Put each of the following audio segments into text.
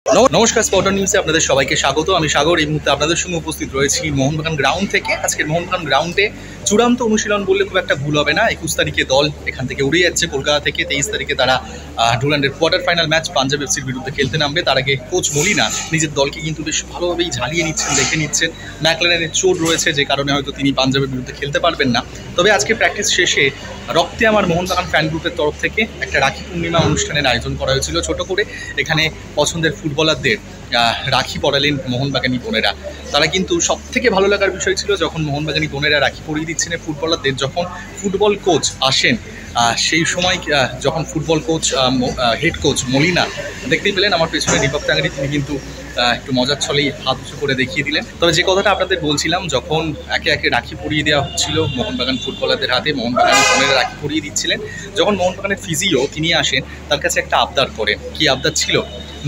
নমস্কার, স্পটার নিউজে আপনাদের সবাইকে স্বাগত। আমি সাগর। এই মুহূর্তে আপনাদের সঙ্গে উপস্থিত রয়েছি মোহনবাগান গ্রাউন্ড থেকে। আজকের মোহনবাগান গ্রাউন্ডে চূড়ান্ত অনুশীলন বললে খুব একটা ভুল হবে না। 21 তারিখে দল এখান থেকে উড়ে যাচ্ছে কলকাতা থেকে। 23 তারিখে তারা ডুরান্ডের কোয়ার্টার ফাইনাল ম্যাচ পাঞ্জাব এফসির বিরুদ্ধে খেলতে নামবে। তার আগে কোচ মলিনা নিজের দলকে কিন্তু বেশ ভালোভাবেই ঝালিয়ে নিচ্ছেন, দেখে নিচ্ছেন। ম্যাকলেনের চোট রয়েছে, যে কারণে হয়তো তিনি পাঞ্জাবের বিরুদ্ধে খেলতে পারবেন না। তবে আজকে প্র্যাকটিস শেষে রক্তে আমার মোহনবাগান ফ্যান গ্রুপের তরফ থেকে একটা রাখি পূর্ণিমা অনুষ্ঠানের আয়োজন করা হয়েছিল ছোট করে। এখানে পছন্দের ফুটবলারদের রাখি পরালেন মোহনবাগানি বোনেরা। তারা কিন্তু সব থেকে ভালো লাগার বিষয় ছিল যখন মোহনবাগানি বোনেরা রাখি পরিয়ে দিচ্ছেন ফুটবলারদের। যখন ফুটবল কোচ আসেন সেই সময় যখন football coach head coach Malina দেখতেই পেলেন আমার পেছনে দীপক টাঙ্গারি, তিনি কিন্তু একটু মজার ছলেই হাত উঁচু করে দেখিয়ে দিলেন। তবে যে কথাটা আপনাদের বলছিলাম, যখন একে একে রাখি পরিয়ে দেওয়া হচ্ছিল মোহনবাগান ফুটবলারদের হাতে, মোহনবাগান বোনেরা রাখি পরিয়ে দিচ্ছিলেন, যখন মোহনবাগানের ফিজিও তিনি আসেন, তার কাছে একটা আবদার করেন। কি আবদার ছিল?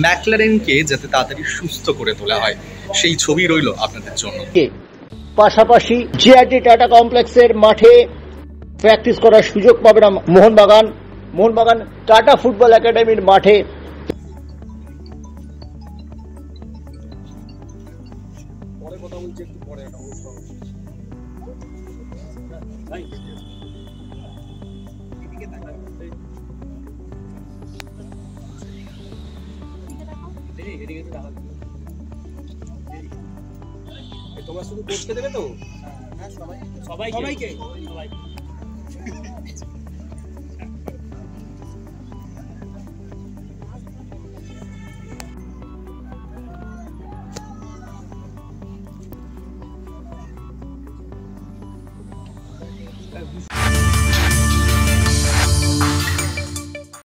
ম্যাকলারেনকে যাতে তাড়াতাড়ি সুস্থ করে তোলা হয়। সেই ছবি রইল আপনাদের জন্য। পাশাপাশি জিআরডি টাটা কমপ্লেক্সের মাঠে প্র্যাকটিস করার সুযোগ পাবে না মোহনবাগান টাটা ফুটবল একাডেমির মাঠে তোমরা শুধু কোচকে দেবে তো? সবাইকে